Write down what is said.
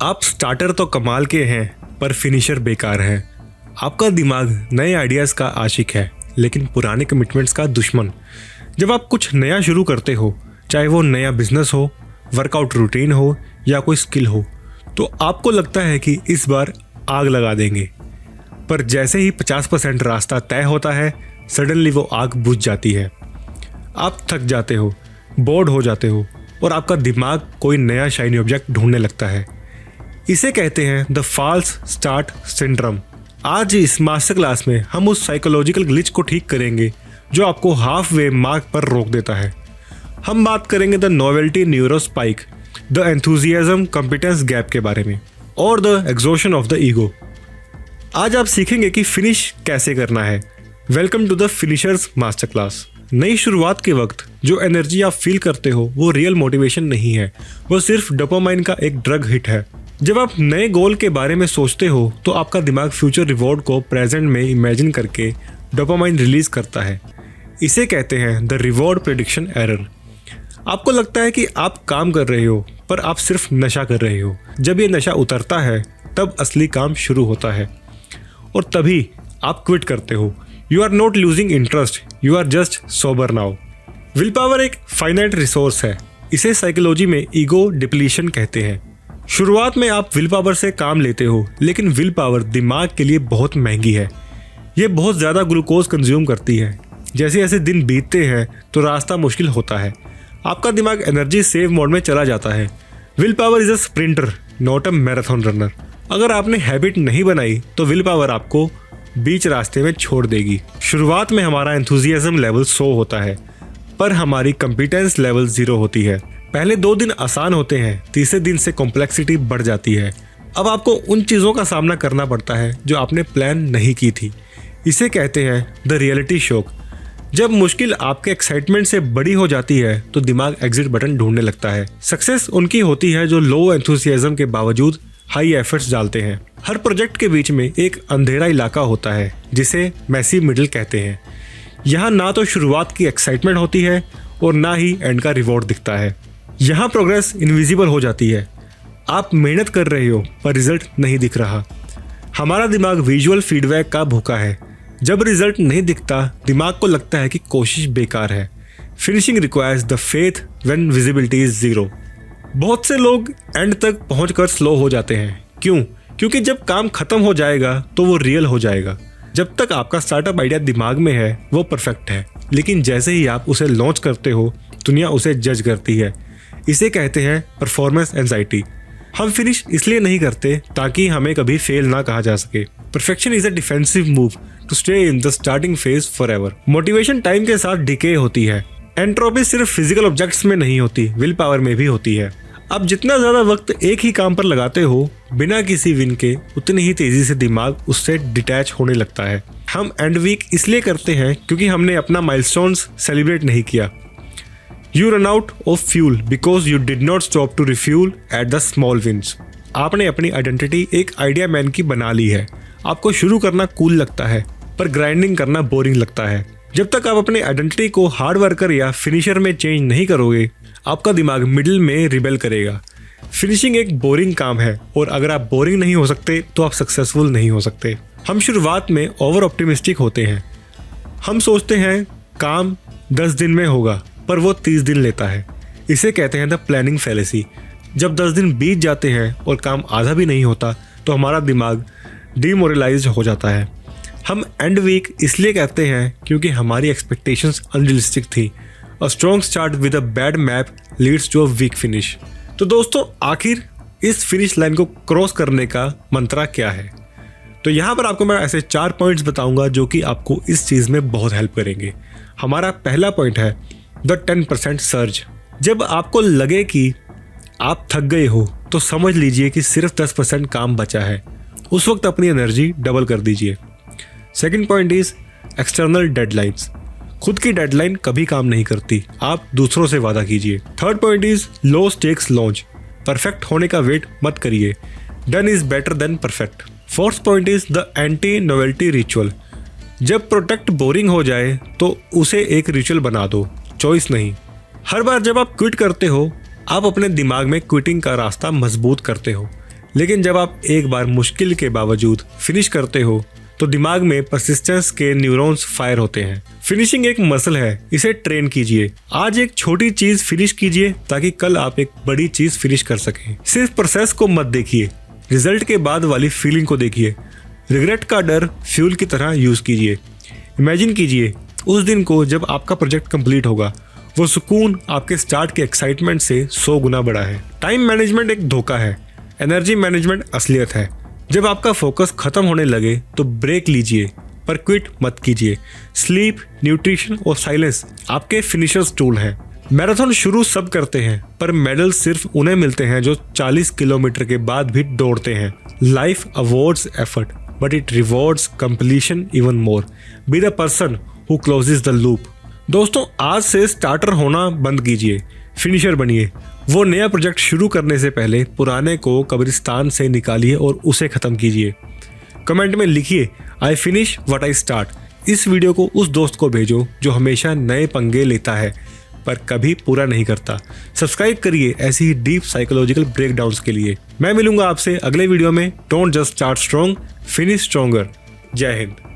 आप स्टार्टर तो कमाल के हैं पर फिनिशर बेकार है। आपका दिमाग नए आइडियाज़ का आशिक है लेकिन पुराने कमिटमेंट्स का दुश्मन। जब आप कुछ नया शुरू करते हो, चाहे वो नया बिजनेस हो, वर्कआउट रूटीन हो या कोई स्किल हो, तो आपको लगता है कि इस बार आग लगा देंगे। पर जैसे ही 50% रास्ता तय होता है, सडनली वो आग बुझ जाती है। आप थक जाते हो, बोर्ड हो जाते हो और आपका दिमाग कोई नया शाइनी ऑब्जेक्ट ढूंढने लगता है। इसे कहते हैं द फॉल्स स्टार्ट सिंड्रोम। आज इस मास्टर क्लास में हम उस साइकोलॉजिकल ग्लिच को ठीक करेंगे जो आपको हाफ वे मार्क पर रोक देता है। हम बात करेंगे the novelty neuro spike, the enthusiasm competence gap के बारे में और the exhaustion of the ego. आज आप सीखेंगे कि फिनिश कैसे करना है। Welcome to the finishers master class. नई शुरुआत के वक्त जो एनर्जी आप फील करते हो वो रियल मोटिवेशन नहीं है, वो सिर्फ डोपामाइन का एक ड्रग हिट है। जब आप नए गोल के बारे में सोचते हो तो आपका दिमाग फ्यूचर रिवॉर्ड को प्रेजेंट में इमेजिन करके डोपामाइन रिलीज करता है। इसे कहते हैं द रिवॉर्ड प्रेडिक्शन एरर। आपको लगता है कि आप काम कर रहे हो पर आप सिर्फ नशा कर रहे हो। जब ये नशा उतरता है तब असली काम शुरू होता है और तभी आप क्विट करते हो। You are not losing interest, you are just sober now. Willpower एक फाइनाइट रिसोर्स है। इसे साइकोलॉजी में ईगो डिप्लीशन कहते हैं। शुरुआत में आप विल पावर से काम लेते हो, लेकिन विल पावर दिमाग के लिए बहुत महंगी है। ये बहुत ज़्यादा ग्लूकोज कंज्यूम करती है। जैसे जैसे दिन बीतते हैं तो रास्ता मुश्किल होता है। आपका दिमाग एनर्जी सेव मोड में चला जाता है। Will power is a sprinter, not a marathon runner. अगर आपने हैबिट नहीं बनाई तो विल पावर आपको बीच रास्ते में छोड़ देगी। शुरुआत में हमारा एंथुजियाज्म लेवल 100 होता है पर हमारी कॉम्पिटेंस लेवल 0 होती है। पहले 2 दिन आसान होते हैं, तीसरे दिन से कॉम्प्लेक्सिटी बढ़ जाती है। अब आपको उन चीज़ों का सामना करना पड़ता है जो आपने प्लान नहीं की थी। इसे कहते हैं द रियलिटी शॉक। जब मुश्किल आपके एक्साइटमेंट से बड़ी हो जाती है तो दिमाग एग्जिट बटन ढूंढने लगता है। सक्सेस उनकी होती है जो लो एंथुसियाज्म के बावजूद हाई एफर्ट्स डालते हैं। हर प्रोजेक्ट के बीच में एक अंधेरा इलाका होता है जिसे मैसी मिडिल कहते हैं। यहाँ ना तो शुरुआत की एक्साइटमेंट होती है और ना ही एंड का रिवॉर्ड दिखता है। यहाँ प्रोग्रेस इनविजिबल हो जाती है। आप मेहनत कर रहे हो पर रिजल्ट नहीं दिख रहा। हमारा दिमाग विजुअल फीडबैक का भूखा है। जब रिजल्ट नहीं दिखता दिमाग को लगता है कि कोशिश बेकार है। Finishing requires the faith when visibility is 0। बहुत से लोग एंड तक पहुंचकर स्लो हो जाते हैं। क्यों? क्योंकि जब काम खत्म हो जाएगा तो वो रियल हो जाएगा। जब तक आपका स्टार्टअप आइडिया दिमाग में है वो परफेक्ट है, लेकिन जैसे ही आप उसे लॉन्च करते हो दुनिया उसे जज करती है। इसे कहते हैं परफॉर्मेंस एंजाइटी। हम फिनिश इसलिए नहीं करते ताकि हमें कभी फेल ना कहा जा सके। Perfection is a defensive move to stay in the starting phase forever. Motivation time के साथ डिके होती है। एंट्रोपी सिर्फ फिजिकल ऑब्जेक्ट्स में नहीं होती, विल पावर में भी होती है। आप जितना ज़्यादा वक्त एक ही काम पर लगाते हो बिना किसी विन के, उतनी ही तेज़ी से दिमाग उससे डिटैच होने लगता है। हम एंड वीक इसलिए करते हैं क्योंकि हमने अपना माइलस्टोन्स सेलिब्रेट नहीं किया। You run out of fuel because you did not stop to refuel at the small wins. आपने अपनी आइडेंटिटी एक आइडिया मैन की बना ली है। आपको शुरू करना कूल लगता है पर ग्राइंडिंग करना बोरिंग लगता है। जब तक आप अपनी आइडेंटिटी को हार्ड वर्कर या फिनिशर में चेंज नहीं करोगे, आपका दिमाग मिडिल में रिबेल करेगा। फिनिशिंग एक बोरिंग काम है और अगर आप बोरिंग नहीं हो सकते तो आप सक्सेसफुल नहीं हो सकते। हम शुरुआत में ओवर ऑप्टिमिस्टिक होते हैं। हम सोचते हैं काम 10 दिन में होगा पर वो 30 दिन लेता है। इसे कहते हैं द प्लानिंग फैलेसी। जब 10 दिन बीत जाते हैं और काम आधा भी नहीं होता तो हमारा दिमाग डीमोरलाइज्ड हो जाता है। हम एंड वीक इसलिए कहते हैं क्योंकि हमारी एक्सपेक्टेशंस अनरियलिस्टिक थी। A strong start with a bad map leads to a weak finish. तो दोस्तों, आखिर इस फिनिश लाइन को क्रॉस करने का मंत्रा क्या है? तो यहाँ पर आपको मैं ऐसे 4 पॉइंट्स बताऊंगा जो कि आपको इस चीज़ में बहुत हेल्प करेंगे। हमारा पहला पॉइंट है द 10% सर्ज। जब आपको लगे कि आप थक गए हो तो समझ लीजिए कि सिर्फ 10% काम बचा है। उस वक्त अपनी एनर्जी डबल कर दीजिए। Second point is external deadlines. खुद की डेडलाइन कभी काम नहीं करती, आप दूसरों से वादा कीजिए। Third point is low stakes launch. Perfect होने का वेट मत करिए, done is better than perfect. Fourth point is the anti novelty ritual. जब प्रोडक्ट बोरिंग हो जाए तो उसे एक रिचुअल बना दो, चॉइस नहीं। हर बार जब आप क्विट करते हो आप अपने दिमाग में क्विटिंग का रास्ता मजबूत करते हो। लेकिन जब आप एक बार मुश्किल के बावजूद फिनिश करते हो तो दिमाग में परसिस्टेंस के न्यूरॉन्स फायर होते हैं। फिनिशिंग एक मसल है, इसे ट्रेन कीजिए। आज एक छोटी चीज फिनिश कीजिए ताकि कल आप एक बड़ी चीज फिनिश कर सकें। सिर्फ प्रोसेस को मत देखिए, रिजल्ट के बाद वाली फीलिंग को देखिए। रिग्रेट का डर फ्यूल की तरह यूज कीजिए। इमेजिन कीजिए उस दिन को जब आपका प्रोजेक्ट कंप्लीट होगा। वो सुकून आपके स्टार्ट के एक्साइटमेंट से 100 गुना बड़ा है। टाइम मैनेजमेंट एक धोखा है, एनर्जी मैनेजमेंट असलियत है। जब आपका फोकस खत्म होने लगे तो ब्रेक लीजिए, पर क्विट मत कीजिए। स्लीप, न्यूट्रिशन और साइलेंस आपके फिनिशर्स टूल हैं। मैराथन शुरू सब करते हैं, पर मेडल सिर्फ उन्हें मिलते हैं जो 40 किलोमीटर के बाद भी दौड़ते हैं। Life awards effort, but it rewards completion even more. Be the person who closes the loop. दोस्तों, आज से स्टार्टर होना बंद कीजिए, फिनिशर बनिए। वो नया प्रोजेक्ट शुरू करने से पहले पुराने को कब्रिस्तान से निकालिए और उसे खत्म कीजिए। कमेंट में लिखिए I finish what I start. इस वीडियो को उस दोस्त को भेजो जो हमेशा नए पंगे लेता है पर कभी पूरा नहीं करता। सब्सक्राइब करिए ऐसी ही डीप साइकोलॉजिकल ब्रेकडाउन्स के लिए। मैं मिलूंगा आपसे अगले वीडियो में। Don't just start strong, finish stronger. जय हिंद।